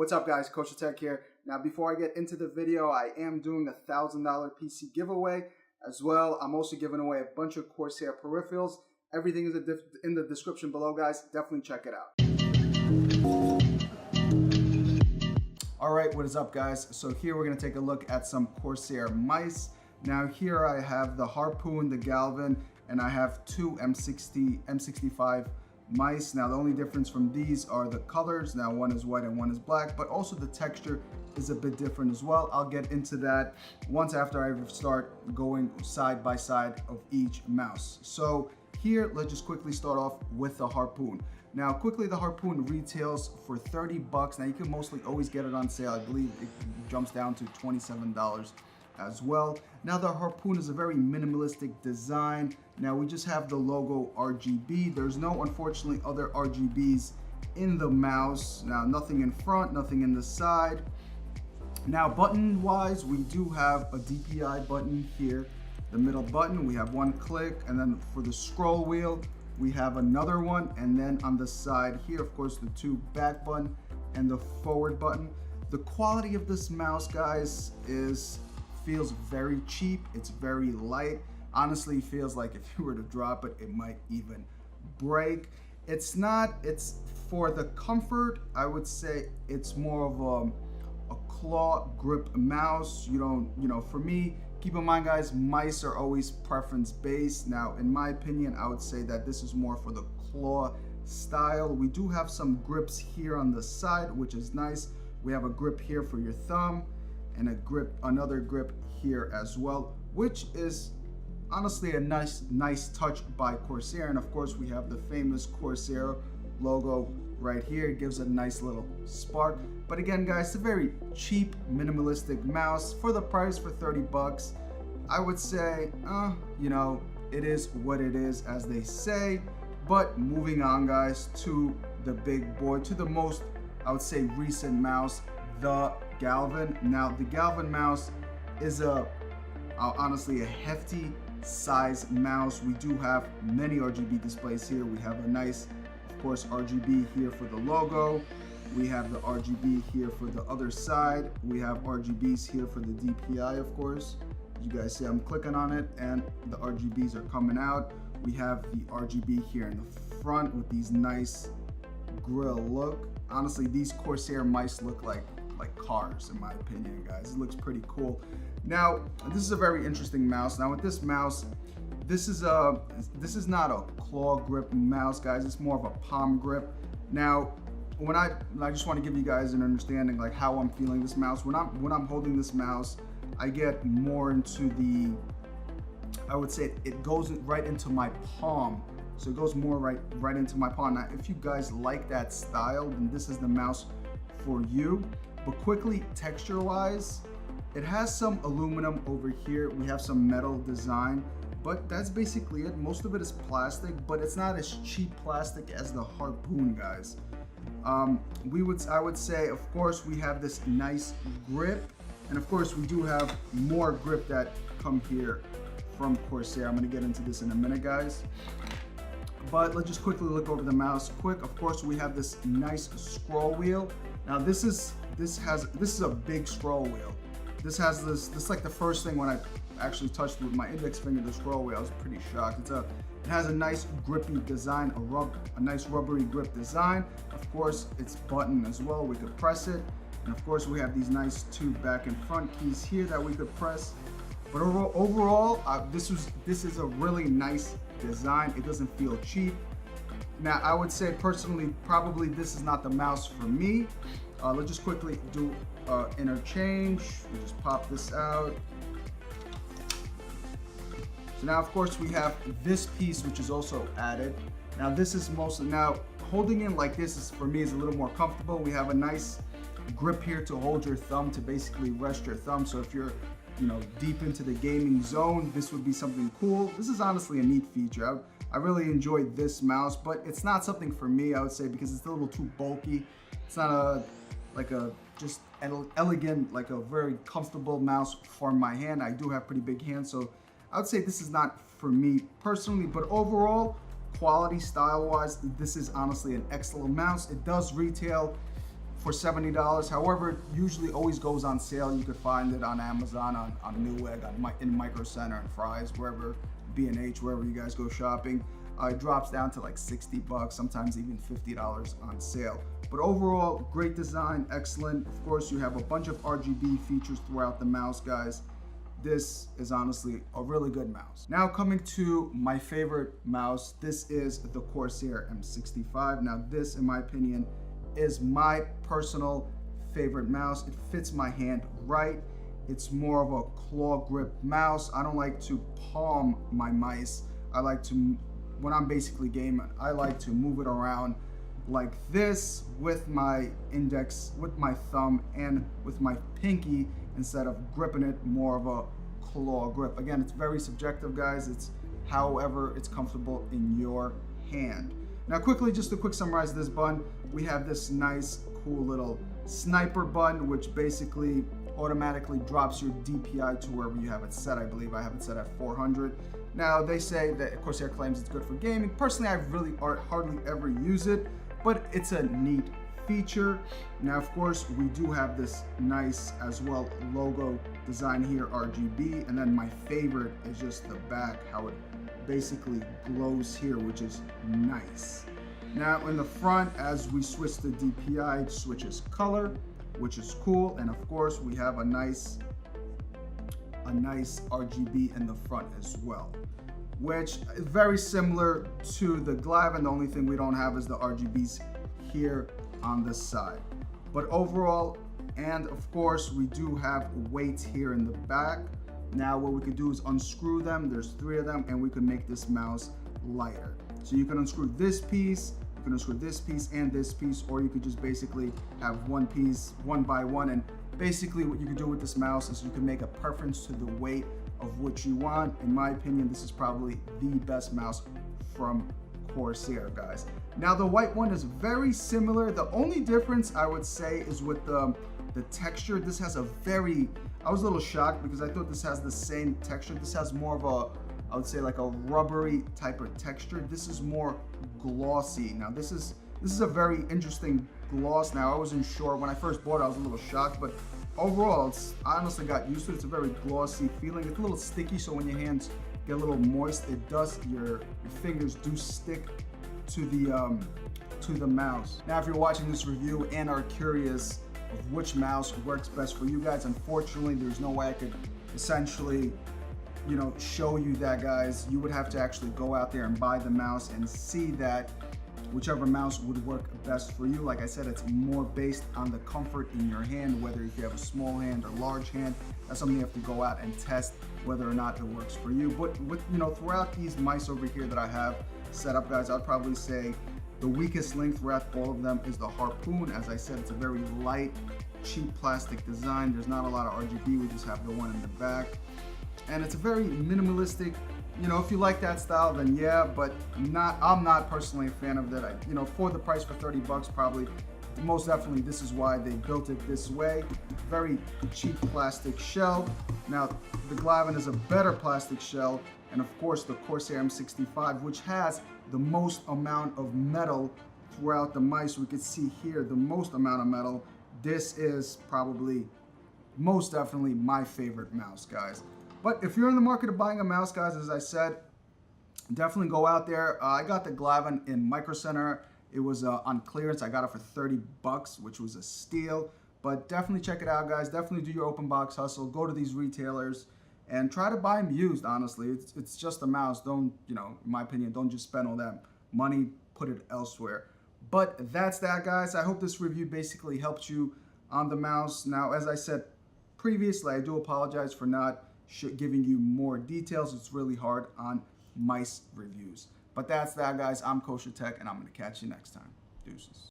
What's up guys, KosherTech here. Now before I get into the video, I am doing a $1,000 PC giveaway. As well, I'm also giving away a bunch of Corsair peripherals. Everything is in the description below guys, definitely check it out. Alright, what is up guys? So here we're going to take a look at some Corsair mice. Now here I have the Harpoon, the Galvin, and I have two M65 mice. Now the only difference from these are the colors. Now one is white and one is black, but also the texture is a bit different as well. I'll get into that once after I start going side by side of each mouse. So here, let's just quickly start off with the Harpoon. Now quickly, the Harpoon retails for 30 bucks. Now you can mostly always get it on sale. I believe it jumps down to $27 as well. Now the Harpoon is a very minimalistic design. Now we just have the logo RGB. There's no, unfortunately, other RGBs in the mouse. Now nothing in front, nothing in the side. Now button wise, we do have a DPI button here. The middle button, we have one click, and then for the scroll wheel, we have another one, and then on the side here, of course, the two back button and the forward button. The quality of this mouse, guys, feels very cheap. It's very light. Honestly, feels like if you were to drop it, it might even break. It's for the comfort, I would say it's more of a claw grip mouse. For me, keep in mind guys, mice are always preference based. Now in my opinion, I would say that this is more for the claw style. We do have some grips here on the side, which is nice. We have a grip here for your thumb and another grip here as well, which is honestly a nice touch by Corsair. And of course we have the famous Corsair logo right here. It gives a nice little spark. But again guys, it's a very cheap minimalistic mouse for the price, for 30 bucks. I would say it is what it is, as they say. But moving on guys to the big boy, to the most, I would say, recent mouse, the Galvin. Now the Galvin mouse is honestly a hefty size mouse. We do have many RGB displays here. We have a nice, of course, RGB here for the logo. We have the RGB here for the other side. We have RGBs here for the DPI, of course. You guys see I'm clicking on it and the RGBs are coming out. We have the RGB here in the front with these nice grill look. Honestly, these Corsair mice look like cars in my opinion, guys. It looks pretty cool. Now, this is a very interesting mouse. Now with this mouse, this is not a claw grip mouse, guys. It's more of a palm grip. Now, I just want to give you guys an understanding like how I'm feeling this mouse. When I'm holding this mouse, I get more into I would say it goes right into my palm. So it goes more right into my palm. Now, if you guys like that style, then this is the mouse for you. But quickly, texture-wise, it has some aluminum over here. We have some metal design, but that's basically it. Most of it is plastic, but it's not as cheap plastic as the Harpoon, guys. I would say, of course, we have this nice grip, and of course, we do have more grip that come here from Corsair. I'm gonna get into this in a minute, guys. But let's just quickly look over the mouse quick. Of course, we have this nice scroll wheel. Now this is a big scroll wheel. This is like the first thing when I actually touched with my index finger the scroll wheel. I was pretty shocked. It has a nice grippy design, a nice rubbery grip design. Of course, it's button as well. We could press it, and of course we have these nice two back and front keys here that we could press. But overall, this is a really nice design. It doesn't feel cheap. Now, I would say personally, probably this is not the mouse for me. Let's just quickly do interchange. We just pop this out. So now, of course, we have this piece, which is also added. Now, this is now holding in like this for me is a little more comfortable. We have a nice grip here to hold your thumb, to basically rest your thumb. So if you're deep into the gaming zone, this would be something cool. This is honestly a neat feature. I really enjoyed this mouse, but it's not something for me, I would say, because it's a little too bulky. It's not just elegant, like a very comfortable mouse for my hand. I do have pretty big hands, so I would say this is not for me personally, but overall, quality style wise, this is honestly an excellent mouse. It does retail for $70. However, it usually always goes on sale. You could find it on Amazon, on Newegg, in Micro Center and Fry's, wherever, B&H, wherever you guys go shopping. It drops down to like 60 bucks, sometimes even $50 on sale. But overall, great design, excellent. Of course, you have a bunch of RGB features throughout the mouse, guys. This is honestly a really good mouse. Now coming to my favorite mouse, this is the Corsair M65. Now this, in my opinion, is my personal favorite mouse. It fits my hand right. It's more of a claw grip mouse. I don't like to palm my mice. I like to, when I'm basically gaming, I like to move it around like this with my index, with my thumb, and with my pinky, instead of gripping it more of a claw grip. Again, it's very subjective, guys. It's however it's comfortable in your hand. Now quickly, just to quick summarize this button, we have this nice, cool little sniper button, which basically automatically drops your DPI to wherever you have it set. I believe I have it set at 400. Now they say that Corsair claims it's good for gaming. Personally, I really hardly ever use it, but it's a neat feature. Now, of course, we do have this nice as well logo design here, RGB, and then my favorite is just the back, how it basically glows here, which is nice. Now in the front, as we switch the DPI, it switches color, which is cool, and of course we have a nice RGB in the front as well, which is very similar to the Glaive, and the only thing we don't have is the RGBs here on this side. But overall, and of course we do have weights here in the back. Now what we could do is unscrew them. There's 3 of them, and we can make this mouse lighter. So you can unscrew this piece, you can unscrew this piece and this piece, or you could just basically have one piece one by one. And basically what you can do with this mouse is you can make a preference to the weight of what you want. In my opinion, this is probably the best mouse from Corsair, guys. Now the white one is very similar. The only difference I would say is with the texture. This has a very, I was a little shocked because I thought this has the same texture. This has more of a, I would say like a rubbery type of texture. This is more glossy. Now this is a very interesting gloss. Now I wasn't sure when I first bought it, I was a little shocked, but overall I honestly got used to it. It's a very glossy feeling. It's a little sticky, so when your hands get a little moist, it does, your fingers do stick to the mouse. Now if you're watching this review and are curious of which mouse works best for you guys, unfortunately there's no way I could essentially, you know, show you that, guys. You would have to actually go out there and buy the mouse and see that whichever mouse would work best for you. Like I said, it's more based on the comfort in your hand, whether if you have a small hand or large hand. That's something you have to go out and test whether or not it works for you. But with, you know, throughout these mice over here that I have set up, guys, I'd probably say the weakest link throughout all of them is the Harpoon. As I said, it's a very light, cheap plastic design. There's not a lot of RGB. We just have the one in the back. And it's a very minimalistic, you know, if you like that style, then yeah, but I'm not personally a fan of that. You know, for the price, for 30 bucks, probably, most definitely this is why they built it this way. Very cheap plastic shell. Now, the Glaive is a better plastic shell, and of course the Corsair M65, which has the most amount of metal throughout the mice. We can see here the most amount of metal. This is probably most definitely my favorite mouse, guys. But if you're in the market of buying a mouse, guys, as I said, definitely go out there. I got the Glaive in Micro Center. It was on clearance. I got it for 30 bucks, which was a steal. But definitely check it out, guys. Definitely do your open box hustle. Go to these retailers and try to buy them used, honestly. It's just a mouse. Don't, you know, in my opinion, don't just spend all that money, put it elsewhere. But that's that, guys. I hope this review basically helped you on the mouse. Now, as I said previously, I do apologize for not giving you more details. It's really hard on mice reviews. But that's that, guys. I'm KosherTech, and I'm going to catch you next time. Deuces.